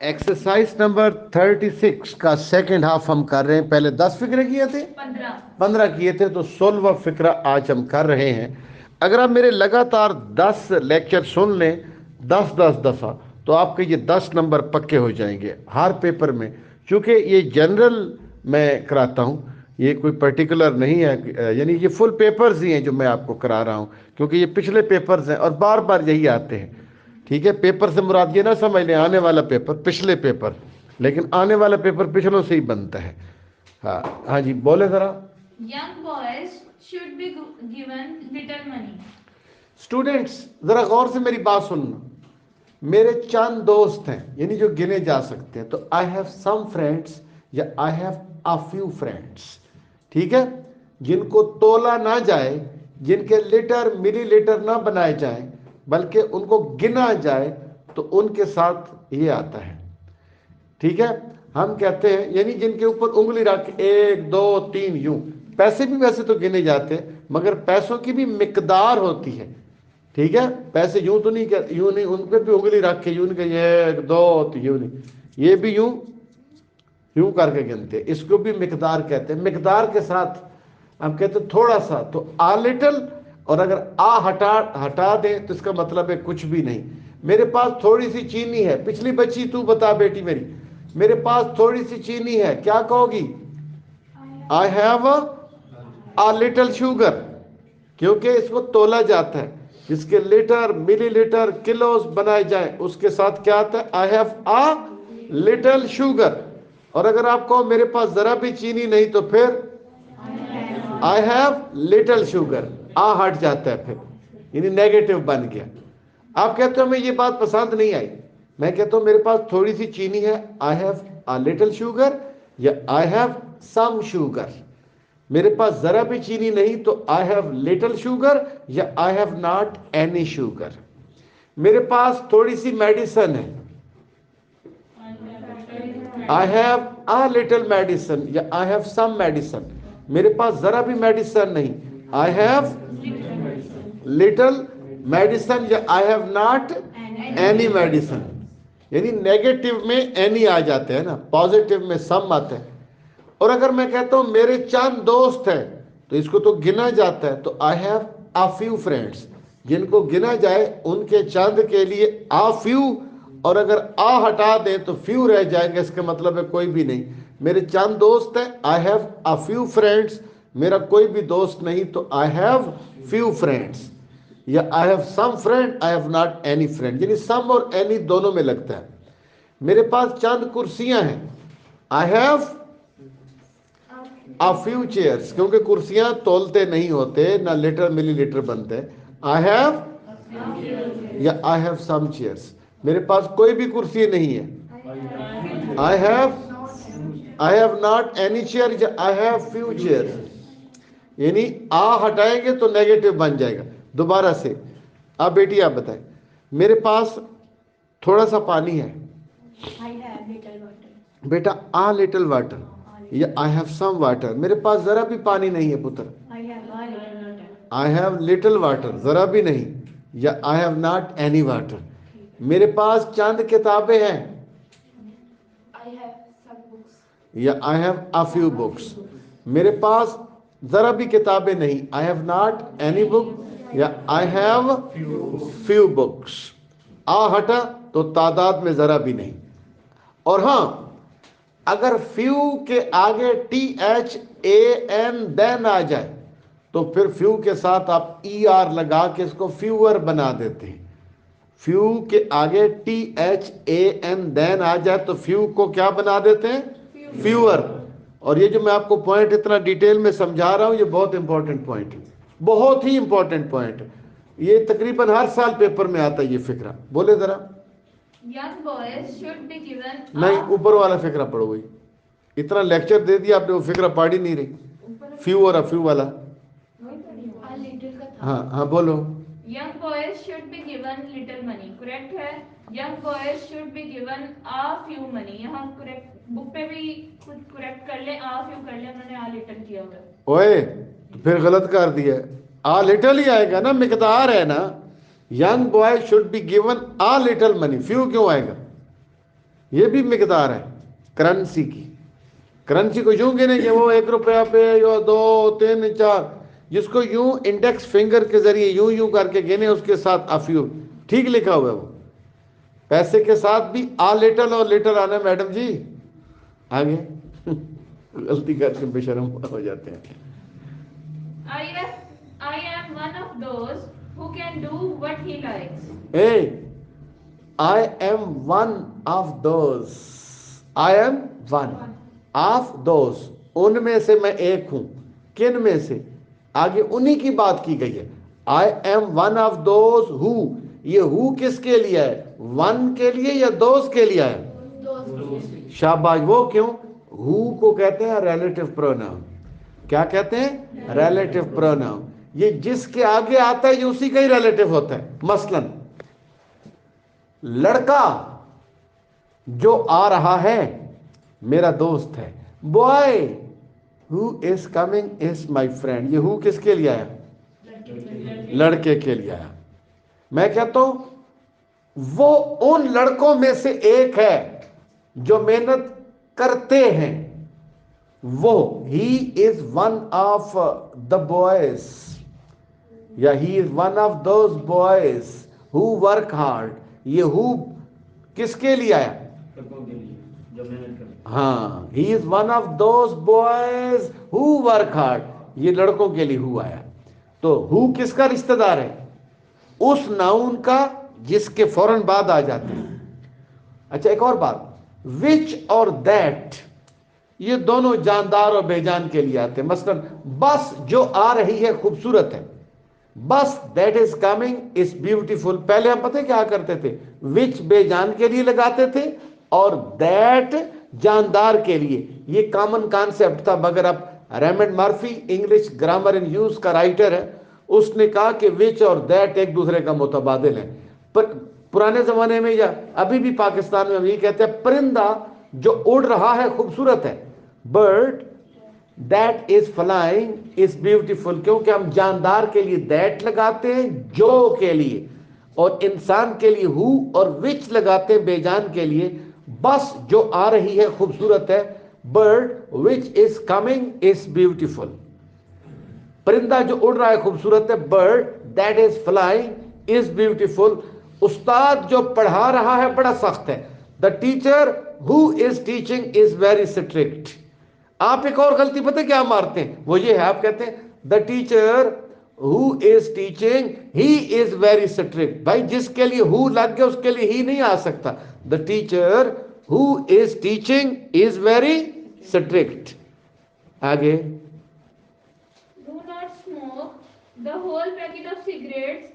Exercise number 36 का second half हम कर रहे हैं। पहले 10 फिक्रे किए थे, 15 किए थे, तो 16वां फिक्रा आज हम कर रहे हैं। अगर आप मेरे लगातार 10 लेक्चर सुन लें 10-10 दफ़ा, तो आपके ये 10 नंबर पक्के हो जाएंगे हर पेपर में। क्योंकि ये जनरल मैं कराता हूँ, ये कोई पर्टिकुलर नहीं है, यानी ये फुल पेपर्स ही हैं जो मैं आपको करा रहा हूँ, क्योंकि ये पिछले पेपर्स हैं और बार बार यही आते हैं। ठीक है, पेपर से मुराद ये ना समझ लें आने वाला पेपर, पिछले पेपर, लेकिन आने वाला पेपर पिछलों से ही बनता है। हाँ हाँ जी, बोले जरा। Young boys should be given little money. Students जरा गौर से मेरी बात सुनना। मेरे चंद दोस्त हैं, यानी जो गिने जा सकते हैं, तो आई हैव सम फ्रेंड्स या I have a few friends. ठीक है, जिनको तोला ना जाए, जिनके लीटर मिली लीटर ना बनाए जाए, बल्कि उनको गिना जाए, तो उनके साथ ये आता है। ठीक है, हम कहते हैं यानी जिनके ऊपर उंगली रख के 1 2 3 यूं। पैसे भी वैसे तो गिने जाते हैं, मगर पैसों की भी मिकदार होती है। ठीक है, पैसे यूं तो नहीं कर, यूं नहीं, उन पर भी उंगली रख के यूं नहीं कि 1 2, तो यूं नहीं, ये भी यूं यूं करके गिनते हैं। इसको भी मिकदार कहते हैं। मिकदार के साथ हम कहते हैं थोड़ा सा, तो आ लिटल। और अगर आ हटा हटा दें तो इसका मतलब है कुछ भी नहीं। मेरे पास थोड़ी सी चीनी है, पिछली बच्ची तू बता बेटी मेरी, मेरे पास थोड़ी सी चीनी है, क्या कहोगी? I have a little sugar, क्योंकि इसको तोला जाता है। जिसके लीटर मिलीलीटर किलोस बनाए जाए उसके साथ क्या आता है? आई हैव अ लिटिल शुगर। और अगर आप कहो मेरे पास जरा भी चीनी नहीं, तो फिर आई हैव लिटिल शुगर, आ हट जाता है फिर, यानी नेगेटिव बन गया। आप कहते हो हमें ये बात पसंद नहीं आई, मैं कहता हूं मेरे पास थोड़ी सी चीनी है, आई हैव अ लिटिल शुगर, या आई हैव सम शुगर। मेरे पास जरा भी चीनी नहीं, तो आई हैव लिटिल शुगर, या I have not any sugar. मेरे पास थोड़ी सी मेडिसिन है, आई हैव अ लिटिल मेडिसिन, या आई हैव सम मेडिसिन। मेरे पास जरा भी मेडिसिन नहीं, आई हैव लिटिल मेडिसिन, या I have not any medicine. यानी नेगेटिव में एनी आ जाते हैं ना, पॉजिटिव में सम आता है। और अगर मैं कहता हूं मेरे चंद दोस्त हैं, तो इसको तो गिना जाता है, तो आई हैव अ फ्यू फ्रेंड्स। जिनको गिना जाए उनके चंद के लिए आ फ्यू, और अगर आ हटा दे तो फ्यू रह जाएगा, इसका मतलब है कोई भी नहीं। मेरे चंद दोस्त हैं, आई हैव अ फ्यू फ्रेंड्स। मेरा कोई भी दोस्त नहीं, तो आई हैव फ्यू फ्रेंड्स। या I have some friend, I have not any friend, यानी सम और एनी दोनों में लगता है। मेरे पास चंद कुर्सियां हैं, आई हैव अ फ्यू चेयर्स, क्योंकि कुर्सियां तोलते नहीं होते, ना लीटर मिलीलीटर बनते। आई हैव, या आई हैव सम चेयर्स। मेरे पास कोई भी कुर्सी नहीं है, आई हैव नॉट एनी चेयर, या आई हैव फ्यू चेयर्स। यानी आ हटाएंगे तो नेगेटिव बन जाएगा। दोबारा से, अब बेटी आप बताएं, मेरे पास थोड़ा सा पानी है, बेटा आ लिटिल वाटर, या आई हैव सम वाटर। मेरे पास जरा भी पानी नहीं है पुत्र, आई हैव लिटिल वाटर, जरा भी नहीं, या I have not any water. मेरे पास चंद किताबें हैं, या I have a few books. मेरे पास जरा भी किताबें नहीं, आई हैव नॉट एनी बुक, या आई हैव फ्यू बुक्स। आ हटा तो तादाद में जरा भी नहीं। और हां, अगर फ्यू के आगे THAN देन आ जाए, तो फिर फ्यू के साथ आप ER लगा के इसको फ्यूअर बना देते हैं। फ्यू के आगे THAN देन आ जाए तो फ्यू को क्या बना देते हैं? फ्यूअर। और ये जो मैं आपको पॉइंट इतना डिटेल में समझा रहा हूं, ये बहुत इंपॉर्टेंट पॉइंट है, बहुत ही इंपॉर्टेंट पॉइंट है। ये तकरीबन हर साल पेपर में आता है ये फिक्रा। बोले जरा। Young boys should be given नहीं, ऊपर वाला फिक्रा पढ़ो। वही इतना लेक्चर दे दिया आपने, वो फिक्रा पढ़ ही नहीं रही। फ्यू और अफ्यू वाला। हाँ हाँ बोलो। Young boys should be given little money, correct है। Young boys should be given a few money, यहाँ करेक्ट, बुक पे भी कुछ करेक्ट कर ले, a few कर ले, उन्होंने a little किया हुआ है। ओए, तो फिर गलत कर दिया। आ लिटिल ही आएगा ना, मिकदार है ना। Young boy should be given uh little money, few क्यों आएगा? ये भी मिकदार है करेंसी की। करेंसी को यूं गिनेंगे, वो 1 रुपया पे या 2 3 4, जिसको यूं इंडेक्स फिंगर के जरिए यूं यूं करके गिने, उसके साथ अफ्यू ठीक लिखा हुआ है। वो पैसे के साथ भी आ लिटल और लिटल आना मैडम जी, आगे गलती करके बेशरम हो जाते हैं। I am one of those who can do what he likes. A I am one of those, I am one of those, उनमें से मैं एक हूं। किन में से? आगे उन्हीं की बात की गई है। I am one of those who, ये who किसके लिए है? वन के लिए या दोस्त के लिए है? शाबाश। वो क्यों? who को कहते हैं रिलेटिव प्रोनाउन। क्या कहते हैं? Relative pronoun. ये जिसके आगे आता है ये उसी का ही रिलेटिव होता है। मसलन लड़का जो आ रहा है मेरा दोस्त है। Boy who is coming is my friend, ये हु किसके लिए आया? लड़के के लिए आया। मैं कहता हूं वो उन लड़कों में से एक है जो मेहनत करते हैं। वो he is one of the boys, या he is one of those boys who work hard. ये हु किसके लिए आया? हाँ, he is one of those boys who work hard, ये लड़कों के लिए हु आया। तो हु किसका रिश्तेदार है? उस नाउन का जिसके फौरन बाद आ जाते हैं। अच्छा, एक और बात, विच और दैट, ये दोनों जानदार और बेजान के लिए आते हैं। मसलन बस जो आ रही है खूबसूरत है। बस that is coming is beautiful, पहले हम पता है क्या करते थे? विच बेजान के लिए लगाते थे और दैट जानदार के लिए। ये कॉमन कॉन्सेप्ट था। मगर अब Raymond Murphy English grammar in use का राइटर है, उसने कहा कि विच और दैट एक दूसरे का मुतबादिल है। पर पुराने जमाने में या अभी भी पाकिस्तान में हम ये कहते हैं परिंदा जो उड़ रहा है खूबसूरत है। Bird that is flying is beautiful, क्योंकि हम जानदार के लिए दैट लगाते हैं, जो के लिए, और इंसान के लिए हु और विच लगाते हैं बेजान के लिए। बस जो आ रही है खूबसूरत है। Bird which is coming is beautiful, परिंदा जो उड़ रहा है खूबसूरत है। Bird that is flying is beautiful. उस्ताद जो पढ़ा रहा है बड़ा सख्त है। The teacher who is teaching is very strict. आप एक और गलती पता क्या मारते हैं? वो ये है, आप कहते हैं the teacher who is teaching he is very strict. भाई जिसके लिए हु लग गया उसके लिए ही नहीं आ सकता। The teacher who is teaching is very strict. आगे, Do not smoke the whole packet of cigarettes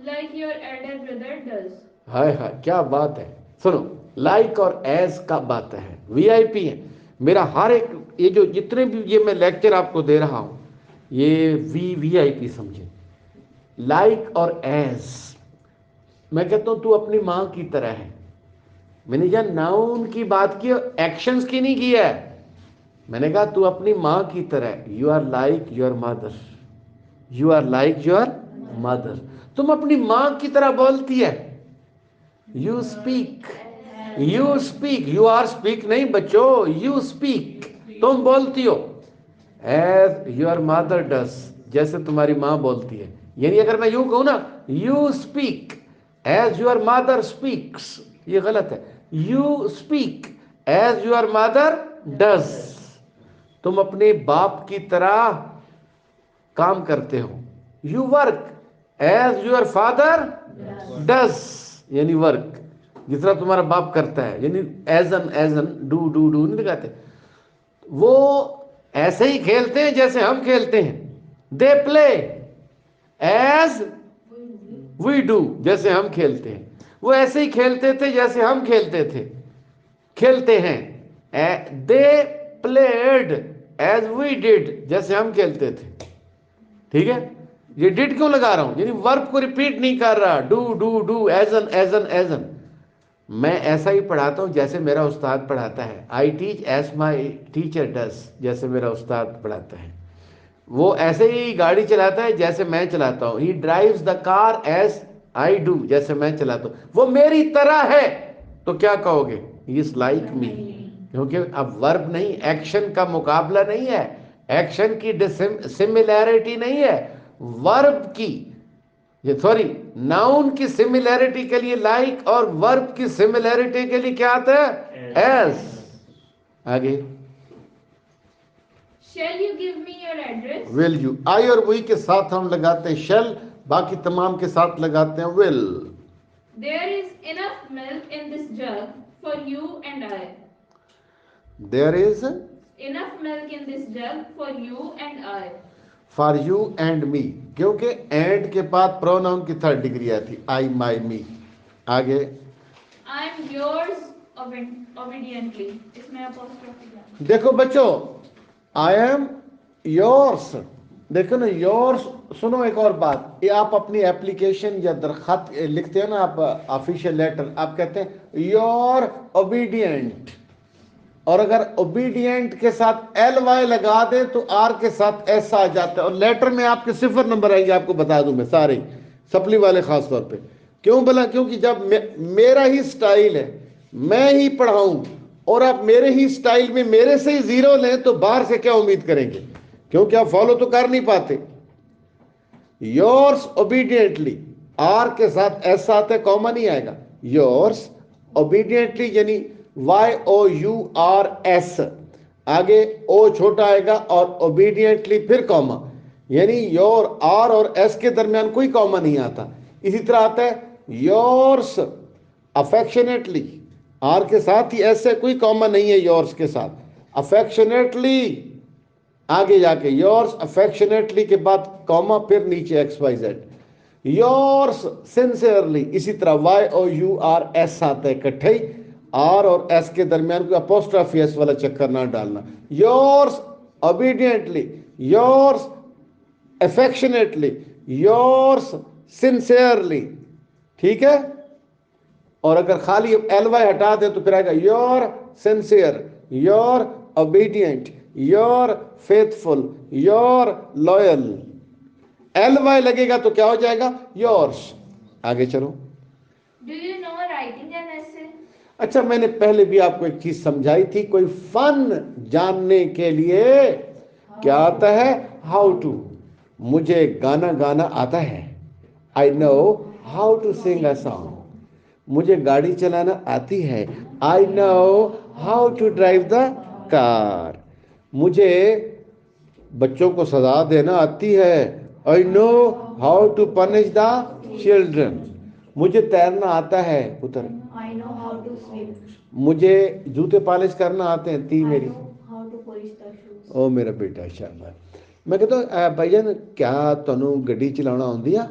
like your elder brother does. हाय हाय क्या बात है। सुनो, लाइक और एज का बात है, वीआईपी है मेरा हर एक। ये जो जितने भी ये मैं लेक्चर आपको दे रहा हूं, ये वीआईपी समझे। लाइक और एज, मैं कहता हूं तू अपनी मां की तरह है। मैंने जब नाउन की बात की, एक्शंस की नहीं किया है। मैंने कहा तू अपनी मां की तरह, you are like your mother, you are like your mother. तुम अपनी मां की तरह बोलती है। You speak, you speak, you are speak नहीं बच्चों, यू स्पीक, तुम बोलती हो एज योर मदर डस, जैसे तुम्हारी मां बोलती है। यानी अगर मैं यूं कहूं ना, you speak as your mother speaks, ये गलत है। You speak as your mother does, तुम अपने बाप की तरह काम करते हो। You work as your father does, यानी वर्क जिस तरह तुम्हारा बाप करता है, यानी एजन डू नहीं दिखाते। वो ऐसे ही खेलते हैं जैसे हम खेलते हैं। They play as we do, जैसे हम खेलते हैं। वो ऐसे ही खेलते थे जैसे हम खेलते हैं। They played as we did, जैसे हम खेलते थे। ठीक है, ये डिड क्यों लगा रहा हूं? यानी वर्ब को रिपीट नहीं कर रहा। डू एजन। मैं ऐसा ही पढ़ाता हूं जैसे मेरा उस्ताद पढ़ाता है। I teach as my teacher does, जैसे मेरा उस्ताद पढ़ाता है। वो ऐसे ही गाड़ी चलाता है जैसे मैं चलाता हूं। He drives the car as I do, जैसे मैं चलाता हूं। वो मेरी तरह है, तो क्या कहोगे? ही इज लाइक मी, क्योंकि अब वर्ब नहीं, एक्शन का मुकाबला नहीं है, एक्शन की सिमिलैरिटी नहीं है, वर्ब की, ये सॉरी नाउन की सिमिलैरिटी के लिए लाइक और वर्ब की सिमिलैरिटी के लिए क्या आता है? एस। आगे Shall you give me your address? Will you, I और वी के साथ हम लगाते हैं शेल, बाकी तमाम के साथ लगाते हैं will. There is enough milk in this jug for you and I. There is Enough milk in this jug for you and I. For you and me, क्योंकि एंड के बाद प्रोनाउन की थर्ड डिग्री आई थी, आई माई मी। आगे I am yours obediently. इसमें apostrophe है। देखो बच्चों, आई एम योर्स, देखो ना योर्स, सुनो एक और बात, ये आप अपनी एप्लीकेशन या दरखास्त लिखते हो ना, आप ऑफिशियल लेटर, आप कहते हैं योर ओबीडियंट, और अगर ओबीडियंट के साथ एल वाई लगा दे तो आर के साथ एस आ जाता है, और लेटर में आपके 0 नंबर आएंगे, आपको बता दूं मैं सारे, सप्ली वाले खास तौर पे। क्यों बोला? क्योंकि जब मेरा ही स्टाइल है, मैं ही पढ़ाऊं, और आप मेरे ही स्टाइल में मेरे से ही जीरो लें, तो बाहर से क्या उम्मीद करेंगे, क्योंकि आप फॉलो तो कर नहीं पाते। योर्स ओबीडियंटली, आर के साथ एस आता है, कॉमा नहीं आएगा, योर्स ओबीडियंटली यानी YOURS, आगे ओ छोटा आएगा और ओबीडियंटली फिर कॉमा, यानी योर आर और एस के दरमियान कोई कॉमा नहीं आता। इसी तरह आता है योर्स अफेक्शनेटली, आर के साथ ही एस है, कोई कॉमा नहीं है योर्स के साथ, अफेक्शनेटली, आगे जाके योर्स अफेक्शनेटली के बाद कॉमा, फिर नीचे XYZ, योर्स सिंसियरली, इसी तरह YOURS आता है इकट्ठे ही, आर और एस के दरमियान कोई अपोस्ट्रोफी एस वाला चक्कर ना डालना। Yours obediently, yours affectionately, yours sincerely, ठीक है। और अगर खाली एल वाई हटा दें तो फिर आएगा your sincere, your obedient, your faithful, your loyal. L Y लगेगा तो क्या हो जाएगा? योर्स। आगे चलो। Do you know writing an essay? अच्छा, मैंने पहले भी आपको एक चीज समझाई थी, कोई फन जानने के लिए क्या आता है? How to. मुझे गाना गाना आता है, I know how to sing a song. मुझे गाड़ी चलाना आती है, I know how to drive the car. मुझे बच्चों को सजा देना आती है, I know how to punish the children. मुझे तैरना आता है पुत्र, I know how to swim. मुझे जूते पॉलिश करना आते हैं, ती I मेरी, know how to polish the shoes. ओ मेरा बेटा शाबाश। मैं कहता भाईजान क्या तुहानू गड्डी चलाना आउंदी आ?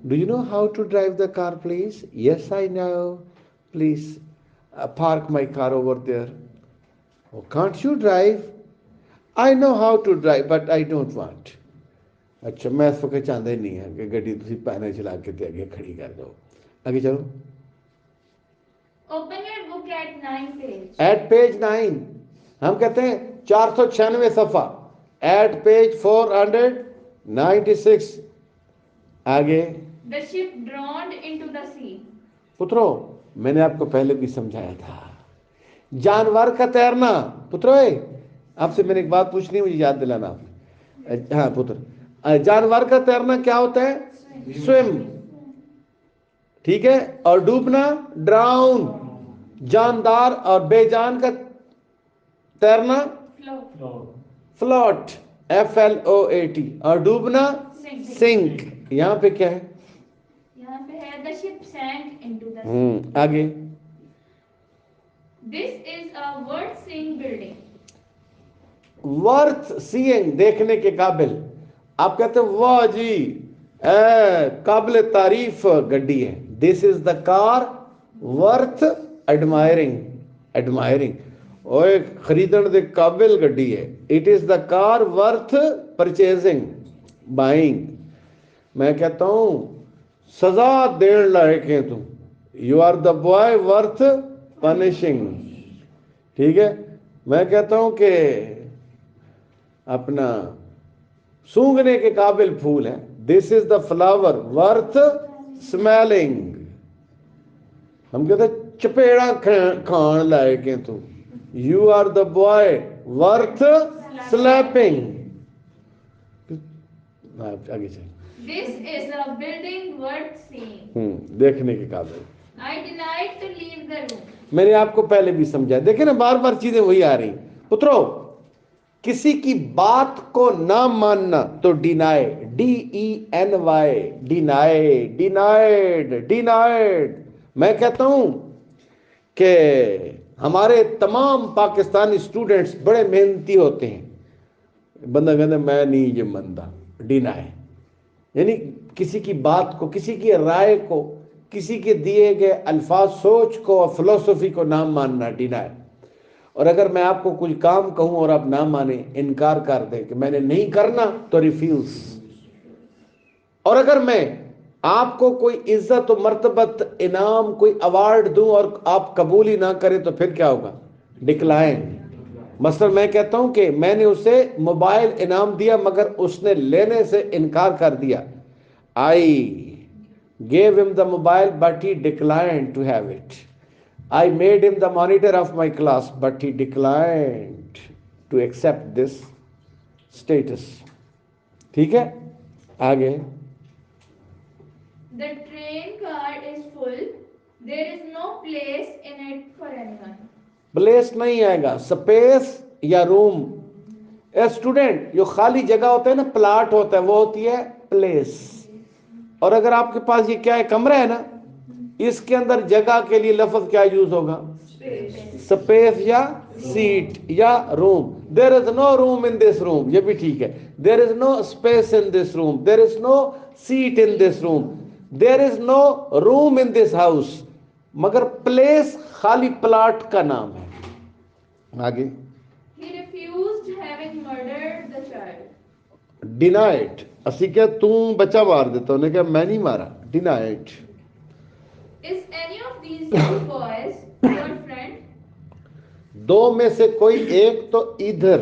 Do you know how to drive the car please? Yes I know, please park my car over there. Can't you drive? I know how to drive but I don't want. अच्छा, मैं इस वक्त चाहता ही नहीं है कि गड्डी तुसी पैने चला के ते अगे खड़ी कर दो। आगे चलो। Open your book at 9 page. At page 9, हम कहते हैं 496 सफ़ा, एट पेज 496। आगे The ship drowned into the sea. पुत्रो, मैंने आपको पहले भी समझाया था, जानवर का तैरना। पुत्रो आपसे मैंने एक बात पूछनी, मुझे याद दिलाना आपने। हाँ पुत्र, जानवर का तैरना क्या होता है? स्विम, ठीक है। और डूबना ड्राउन। जानदार और बेजान का तैरना Float. Float, FLOAT। और डूबना Sink. सिंक। यहां पे क्या है? यहाँ पे है the ship sank into the sea. आगे This is a worth seeing building. Worth seeing, देखने के काबिल। आप कहते हैं वाह जी, काबिल तारीफ गड्डी है। This is the car worth admiring, admiring, ओए खरीदण दे काबिल गड्डी है। It is the car worth purchasing, buying. मैं कहता हूं सजा देण लायक है तुम, you are the boy worth punishing, ठीक है। मैं कहता हूं कि अपना सूंघने के काबिल फूल है, this is the flower worth smelling. हम कहते हैं चपेड़ा खान लायक है तू। You are the boy worth slapping. आगे चल। This is a building worth seeing. देखने के काबिल। I denied to leave the room. मैंने आपको पहले भी समझाया, देखे ना बार बार चीजें वही आ रही। पुत्रो, किसी की बात को ना मानना तो deny, DENY, deny, denied, denied. मैं कहता हूं कि हमारे तमाम पाकिस्तानी स्टूडेंट्स बड़े मेहनती होते हैं। बंदा कहता मैं नहीं ये मनता, डिनाई, यानी किसी की बात को, किसी की राय को, किसी के दिए गए अल्फाज, सोच को और फिलोसफी को ना मानना, डिनाई। और अगर मैं आपको कुछ काम कहूं और आप ना माने, इनकार कर दें कि मैंने नहीं करना, तो रिफ्यूज। और अगर मैं आपको कोई इज्जत और मर्तबत, इनाम, कोई अवार्ड दूं और आप कबूल ही ना करें, तो फिर क्या होगा? डिक्लाइन। मसलन मैं कहता हूं कि मैंने उसे मोबाइल इनाम दिया मगर उसने लेने से इनकार कर दिया। I gave him the mobile but he decline to have it. I made him the monitor of my class, but he declined to accept this status. ठीक है, आगे। The train car is full. There is no place in it for anyone. Place नहीं आएगा, space या room. A student, जो खाली जगह होता है ना, प्लाट होता है, वो होती है प्लेस। और अगर आपके पास ये क्या है, कमरा है ना, इसके अंदर जगह के लिए लफ्ज क्या यूज होगा? स्पेस या सीट या room. There is no room in this room, ये भी ठीक है। There is no space in this room, there is no seat in this room, there is no room in this house. मगर place खाली plot का नाम है। आगे। He refused having murdered the child. Denied. असी क्या तू बच्चा मार देता, उन्हें क्या मैं नहीं मारा, denied. Is any of these two boys your friend? दो में से कोई एक तो इधर,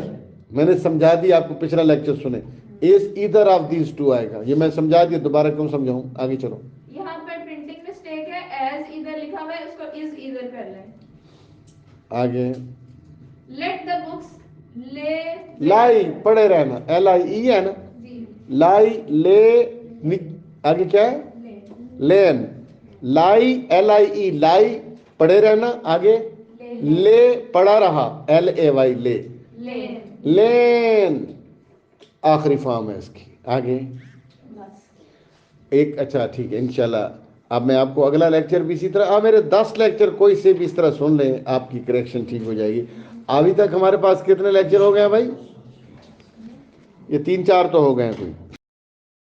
मैंने समझा दिया आपको, पिछला लेक्चर सुने, इज इधर ऑफ दीज टू आएगा, ये मैं समझा दिया, दोबारा क्यों समझाऊं? आगे चलो। यहाँ पर प्रिंटिंग मिस्टेक है, एज इधर लिखा हुआ है, उसको इज इधर कर लें। आगे। लेट द बुक्स ले लाई, पढ़े रहना, LIE है ना, जी लाई ले, आगे क्या है? लेन, लाई LIE, लाई पढ़े रहना, आगे ले पढ़ा रहा, LAY, ले, लेन लेन आखिरी फॉर्म है इसकी। आगे बस। एक, अच्छा ठीक है, इंशाल्लाह अब मैं आपको अगला लेक्चर भी इसी तरह, आप मेरे 10 लेक्चर कोई से भी इस तरह सुन लें, आपकी करेक्शन ठीक हो जाएगी। अभी तक हमारे पास कितने लेक्चर हो गए हैं भाई? ये 3-4 तो हो गए हैं कोई।